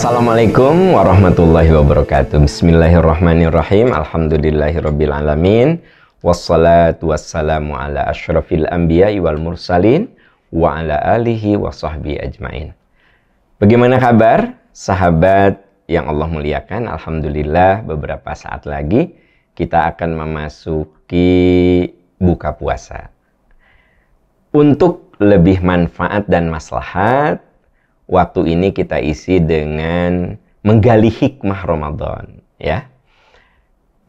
Assalamualaikum warahmatullahi wabarakatuh. Bismillahirrahmanirrahim. Alhamdulillahirabbil alamin. Wassalatu wassalamu ala asyrafil anbiya'i wal mursalin wa ala alihi wa sahbihi ajmain. Bagaimana kabar sahabat yang Allah muliakan? Alhamdulillah beberapa saat lagi kita akan memasuki buka puasa. Untuk lebih manfaat dan maslahat, waktu ini kita isi dengan menggali hikmah Ramadan, ya.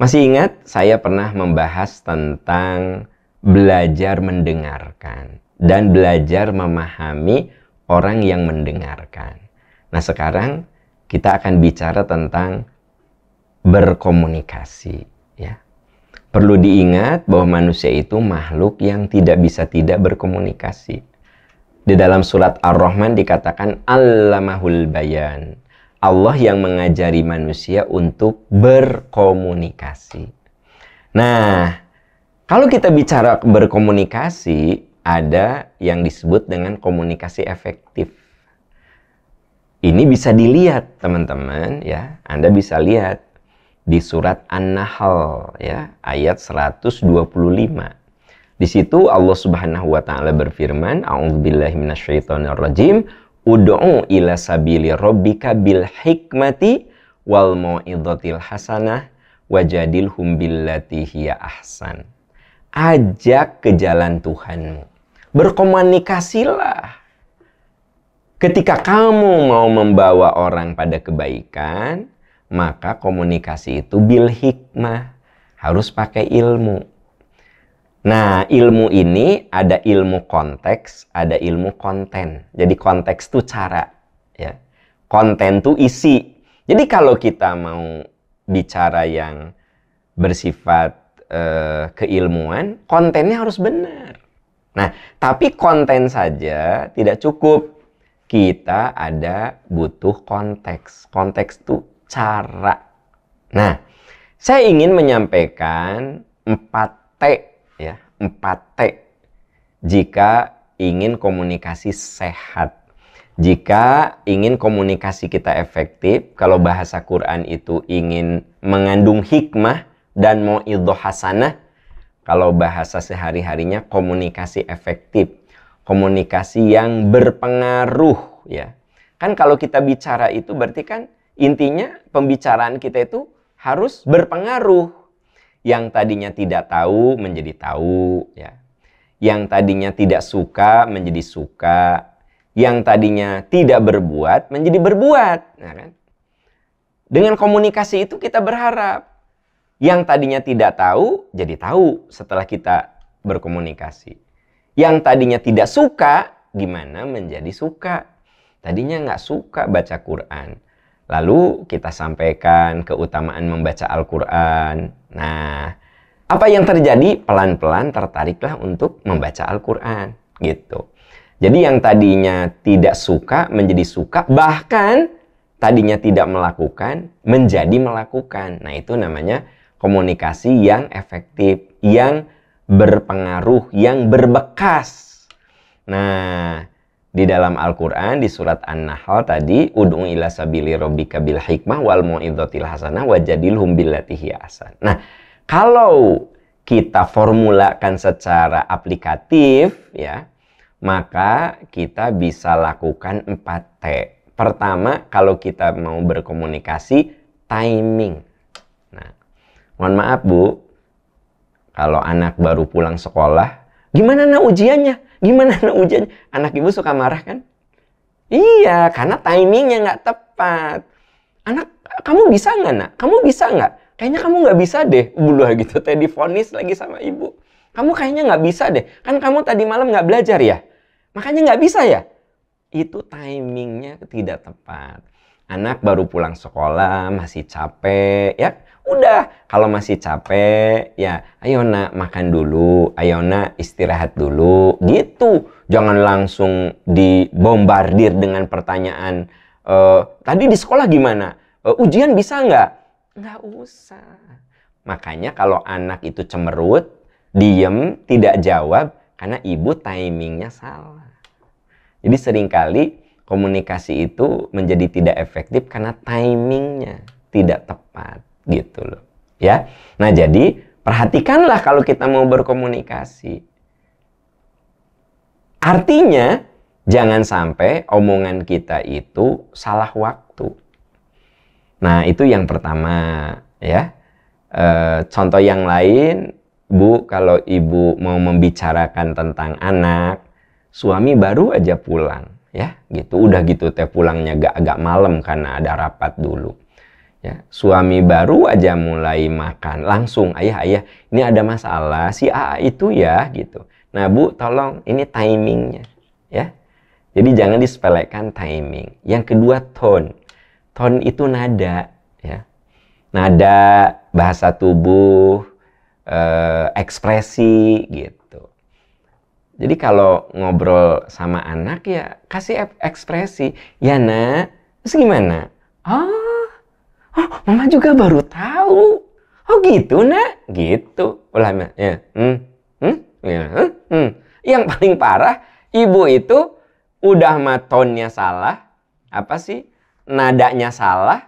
Masih ingat saya pernah membahas tentang belajar mendengarkan dan belajar memahami orang yang mendengarkan. Nah, sekarang kita akan bicara tentang berkomunikasi, ya. Perlu diingat bahwa manusia itu makhluk yang tidak bisa tidak berkomunikasi. Di dalam surat Ar-Rahman dikatakan Allamahul Bayan. Allah yang mengajari manusia untuk berkomunikasi. Nah, kalau kita bicara berkomunikasi, ada yang disebut dengan komunikasi efektif. Ini bisa dilihat, teman-teman, ya. Anda bisa lihat di surat An-Nahl, ya, ayat 125. Di situ Allah Subhanahu wa taala berfirman, A'udzubillahi minasyaitonirrajim, ud'u ila sabili rabbika bil hikmati wal mau'izatil hasanah wajadilhum billati hiya ahsan. Ajak ke jalan Tuhanmu. Berkomunikasilah. Ketika kamu mau membawa orang pada kebaikan, maka komunikasi itu bil hikmah, harus pakai ilmu. Nah, ilmu ini ada ilmu konteks, ada ilmu konten. Jadi konteks itu cara, ya. Konten itu isi. Jadi kalau kita mau bicara yang bersifat keilmuan, kontennya harus benar. Nah, tapi konten saja tidak cukup. Kita butuh konteks. Konteks itu cara. Nah, saya ingin menyampaikan 4T. Ya, 4T jika ingin komunikasi sehat, jika ingin komunikasi kita efektif. Kalau bahasa Quran itu ingin mengandung hikmah dan mau'izah hasanah. Kalau bahasa sehari-harinya komunikasi efektif, komunikasi yang berpengaruh, ya. Kan kalau kita bicara itu berarti kan intinya pembicaraan kita itu harus berpengaruh. Yang tadinya tidak tahu menjadi tahu, ya. Yang tadinya tidak suka menjadi suka. Yang tadinya tidak berbuat menjadi berbuat. Nah, kan? Dengan komunikasi itu kita berharap yang tadinya tidak tahu jadi tahu setelah kita berkomunikasi. Yang tadinya tidak suka gimana menjadi suka. Tadinya nggak suka baca Quran. Lalu kita sampaikan keutamaan membaca Al-Quran. Nah, apa yang terjadi? Pelan-pelan tertariklah untuk membaca Al-Quran. Gitu. Jadi yang tadinya tidak suka menjadi suka. Bahkan tadinya tidak melakukan menjadi melakukan. Nah, itu namanya komunikasi yang efektif. Yang berpengaruh, yang berbekas. Nah, di dalam Al-Quran, di surat An-Nahl tadi, ud'u ila sabili rabbika bil hikmah wal mau'izatil hasanah wajadilhum billati hiya ahsan. Nah, kalau kita formulakan secara aplikatif, ya, maka kita bisa lakukan 4T. Pertama, kalau kita mau berkomunikasi, timing. Nah, mohon maaf Bu, kalau anak baru pulang sekolah, gimana nak ujiannya? Gimana nak ujiannya? Anak ibu suka marah kan? Iya, karena timingnya nggak tepat. Anak, kamu bisa nggak nak? Kamu bisa nggak? Kayaknya kamu nggak bisa deh. Buluh gitu, teh divonis lagi sama ibu. Kamu kayaknya nggak bisa deh. Kan kamu tadi malam nggak belajar ya? Makanya nggak bisa ya? Itu timingnya tidak tepat. Anak baru pulang sekolah, masih capek, ya. Udah, kalau masih capek, ya ayo nak makan dulu, ayo nak istirahat dulu, gitu. Jangan langsung dibombardir dengan pertanyaan, tadi di sekolah gimana? Ujian bisa nggak? Nggak usah. Makanya kalau anak itu cemerut, diem, tidak jawab, karena ibu timingnya salah. Jadi seringkali komunikasi itu menjadi tidak efektif karena timingnya tidak tepat gitu loh ya. Nah jadi perhatikanlah kalau kita mau berkomunikasi. Artinya jangan sampai omongan kita itu salah waktu. Nah itu yang pertama ya. Contoh yang lain, Bu, kalau ibu mau membicarakan tentang anak, suami baru aja pulang ya gitu, udah gitu teh pulangnya agak malam karena ada rapat dulu ya. Suami baru aja mulai makan, langsung ayah ini ada masalah si A itu ya gitu. Nah Bu tolong ini timingnya ya. Jadi jangan disepelekan timing. Yang kedua tone itu nada ya, nada, bahasa tubuh, ekspresi gitu. Jadi kalau ngobrol sama anak ya kasih ekspresi. Ya nak, terus gimana? Oh, mama juga baru tahu. Oh gitu nak, gitu. Ulah ya. Yang paling parah, ibu itu udah tonnya salah, apa sih? Nadanya salah,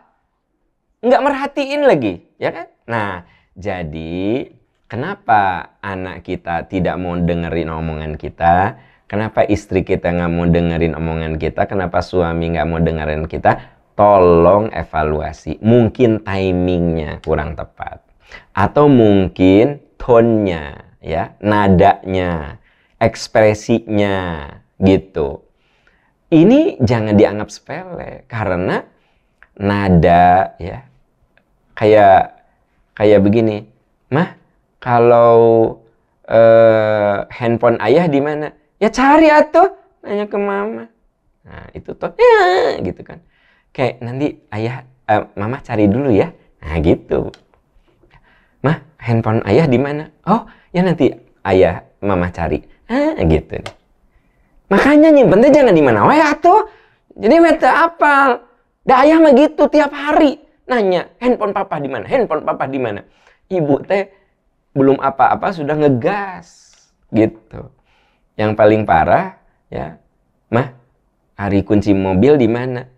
nggak merhatiin lagi, ya kan? Nah, jadi kenapa anak kita tidak mau dengerin omongan kita? Kenapa istri kita nggak mau dengerin omongan kita? Kenapa suami nggak mau dengerin kita? Tolong evaluasi. Mungkin timingnya kurang tepat. Atau mungkin tone-nya, ya, nadanya, ekspresinya, gitu. Ini jangan dianggap sepele. Karena nada, ya, kayak begini. Mah, kalau handphone ayah di mana? Ya cari atuh, nanya ke mama. Nah, itu tuh ya, gitu kan. Kayak nanti ayah, mama cari dulu ya. Nah, gitu. Mah, handphone ayah di mana? Oh, ya nanti ayah mama cari. Gitu nih. Makanya nyimpennya jangan di mana wae atuh. Jadi meta apal. Dah ayah mah gitu tiap hari nanya, handphone papa di mana? Handphone papa di mana? Ibu teh belum apa-apa sudah ngegas gitu. Yang paling parah ya, mah, hari kunci mobil di mana?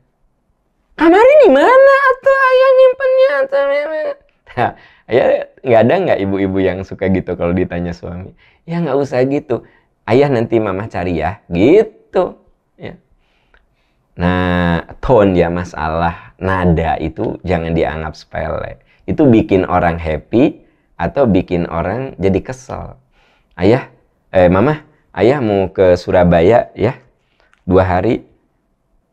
Kemarin di mana atuh ayah nyimpennya? Nah, ayah nggak ibu-ibu yang suka gitu kalau ditanya suami. Ya nggak usah gitu. Ayah nanti mama cari ya, gitu. Ya. Nah, tone ya, masalah nada itu jangan dianggap sepele. Itu bikin orang happy atau bikin orang jadi kesel. Ayah, mama, ayah mau ke Surabaya ya 2 hari.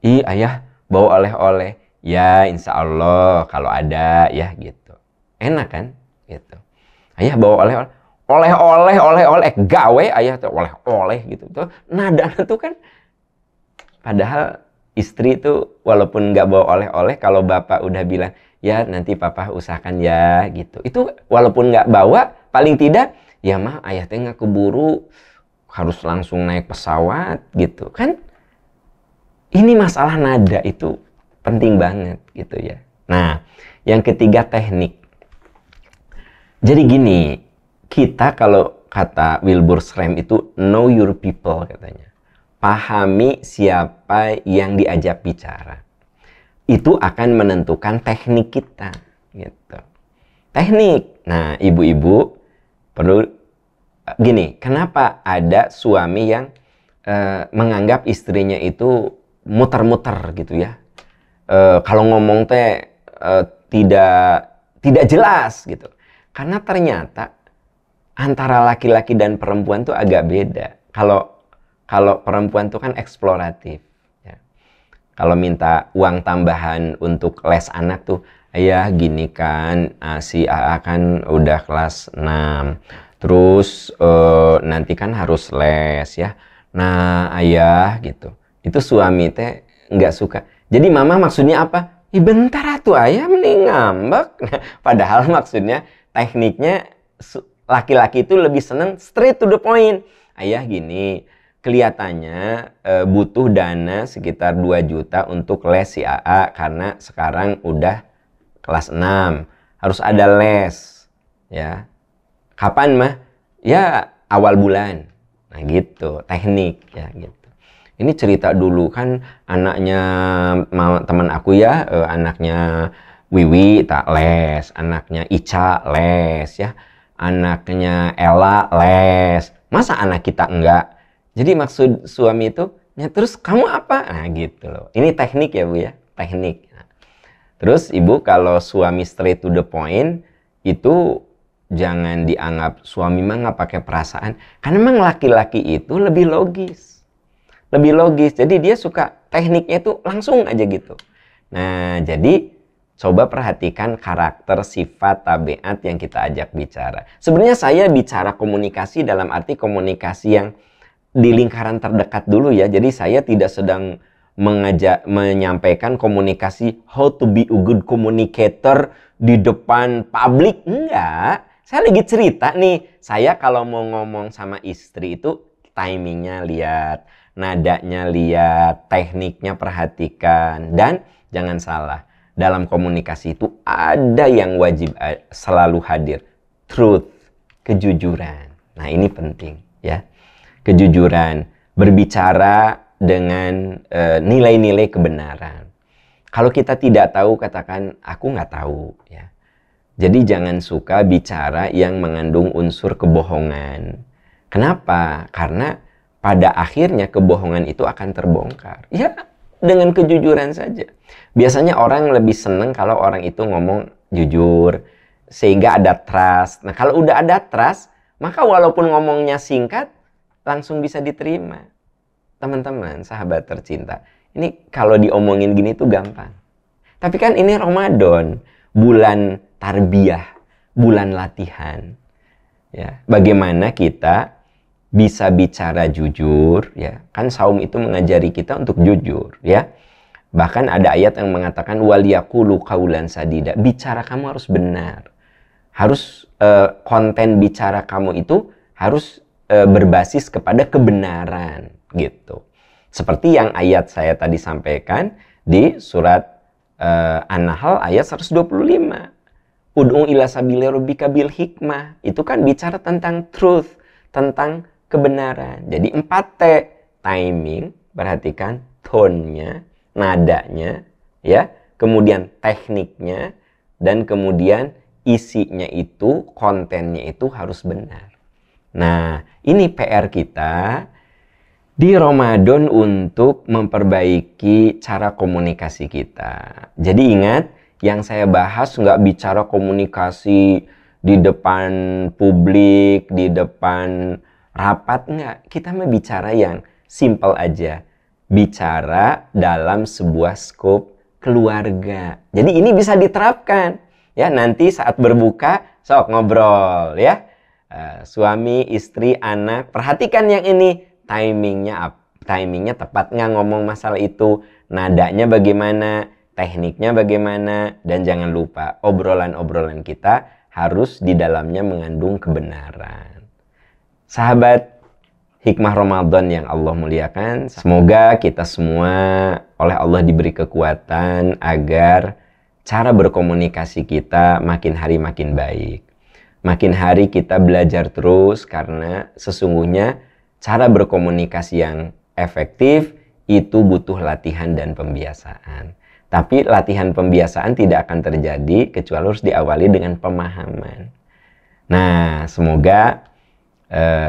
Ih, ayah bawa oleh-oleh. Ya, insya Allah kalau ada ya gitu. Enak kan? Gitu. Ayah bawa oleh-oleh. Oleh-oleh, gawe ayah tuh oleh-oleh gitu. Tuh nada tuh kan. Padahal istri tuh walaupun nggak bawa oleh-oleh, kalau bapak udah bilang, ya nanti papa usahakan ya gitu. Itu walaupun nggak bawa, paling tidak, ya mah ayah teh nggak keburu harus langsung naik pesawat gitu kan. Ini masalah nada itu penting banget gitu ya. Nah, yang ketiga teknik. Jadi gini, kita kalau kata Wilbur Schramm itu know your people katanya. Pahami siapa yang diajak bicara. Itu akan menentukan teknik kita gitu. Teknik. Nah, ibu-ibu perlu gini, kenapa ada suami yang menganggap istrinya itu muter-muter gitu ya. Kalau ngomong teh tidak jelas gitu. Karena ternyata antara laki-laki dan perempuan tuh agak beda. Kalau perempuan tuh kan eksploratif. Ya. Kalau minta uang tambahan untuk les anak tuh, ayah gini kan, si AA kan udah kelas 6. Terus nanti kan harus les ya. Nah ayah gitu. Itu suami teh nggak suka. Jadi mama maksudnya apa? Ih bentar atuh ayah mending ngambek. Padahal maksudnya tekniknya laki-laki itu lebih seneng straight to the point. Ayah gini, kelihatannya butuh dana sekitar 2 juta untuk les si AA karena sekarang udah kelas 6. Harus ada les. Ya. Kapan mah? Ya awal bulan. Nah gitu, teknik ya gitu. Ini cerita dulu kan anaknya teman aku ya, anaknya Wiwi tak les, anaknya Ica les ya, anaknya Ella les. Masa anak kita enggak? Jadi maksud suami itu, ya terus kamu apa? Nah gitu loh. Ini teknik ya Bu ya, teknik. Nah, terus Ibu kalau suami straight to the point, itu jangan dianggap suami mah nggak pakai perasaan. Karena memang laki-laki itu lebih logis. Lebih logis, jadi dia suka tekniknya itu langsung aja gitu. Nah, jadi coba perhatikan karakter, sifat, tabiat yang kita ajak bicara. Sebenarnya saya bicara komunikasi dalam arti komunikasi yang di lingkaran terdekat dulu ya. Jadi saya tidak sedang menyampaikan komunikasi how to be a good communicator di depan publik. Enggak, saya lagi cerita nih. Saya kalau mau ngomong sama istri itu timingnya lihat, nadanya lihat, tekniknya perhatikan. Dan jangan salah, dalam komunikasi itu ada yang wajib selalu hadir, truth, kejujuran. Nah ini penting ya, kejujuran, berbicara dengan nilai-nilai kebenaran. Kalau kita tidak tahu, katakan aku nggak tahu ya. Jadi jangan suka bicara yang mengandung unsur kebohongan. Kenapa? Karena pada akhirnya kebohongan itu akan terbongkar. Ya, dengan kejujuran saja. Biasanya orang lebih seneng kalau orang itu ngomong jujur, sehingga ada trust. Nah, kalau udah ada trust, maka walaupun ngomongnya singkat, langsung bisa diterima. Teman-teman, sahabat tercinta, ini kalau diomongin gini tuh gampang. Tapi kan ini Ramadan, bulan tarbiyah, bulan latihan. Ya, bagaimana kita bisa bicara jujur ya, kan saum itu mengajari kita untuk jujur ya. Bahkan ada ayat yang mengatakan waliyaqulu qaulan sadida, bicara kamu harus benar, harus konten bicara kamu itu harus berbasis kepada kebenaran gitu. Seperti yang ayat saya tadi sampaikan di surat An-Nahl ayat 125, ud'u ila sabili rabbika bil hikmah, itu kan bicara tentang truth, tentang kebenaran. Jadi 4T, timing, perhatikan tone-nya, nadanya, ya, kemudian tekniknya, dan kemudian isinya itu, kontennya itu harus benar. Nah, ini PR kita di Ramadan untuk memperbaiki cara komunikasi kita. Jadi ingat, yang saya bahas nggak bicara komunikasi di depan publik, di depan rapat, enggak. Kita mau bicara yang simple aja. Bicara dalam sebuah skop keluarga. Jadi ini bisa diterapkan. Ya, nanti saat berbuka, sok ngobrol ya. Suami, istri, anak, perhatikan yang ini. Timingnya tepat nggak ngomong masalah itu. Nadanya bagaimana, tekniknya bagaimana. Dan jangan lupa, obrolan-obrolan kita harus di dalamnya mengandung kebenaran. Sahabat hikmah Ramadan yang Allah muliakan, semoga kita semua oleh Allah diberi kekuatan agar cara berkomunikasi kita makin hari makin baik. Makin hari kita belajar terus, karena sesungguhnya cara berkomunikasi yang efektif itu butuh latihan dan pembiasaan. Tapi latihan pembiasaan tidak akan terjadi kecuali harus diawali dengan pemahaman. Nah, semoga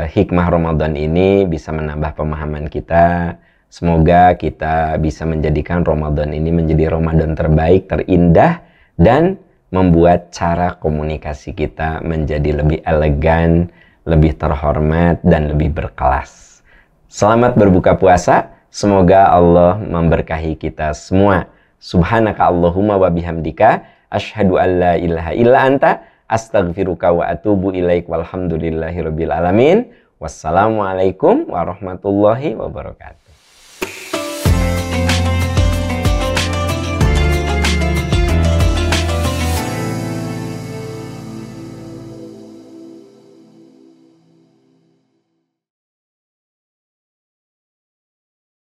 hikmah Ramadan ini bisa menambah pemahaman kita. Semoga kita bisa menjadikan Ramadan ini menjadi Ramadan terbaik, terindah, dan membuat cara komunikasi kita menjadi lebih elegan, lebih terhormat, dan lebih berkelas. Selamat berbuka puasa. Semoga Allah memberkahi kita semua. Subhanaka Allahumma wa bihamdika asyhadu an la ilaha illa anta astaghfiruka wa atubu ilaik walhamdulillahi rabbil alamin. Wassalamualaikum warahmatullahi wabarakatuh.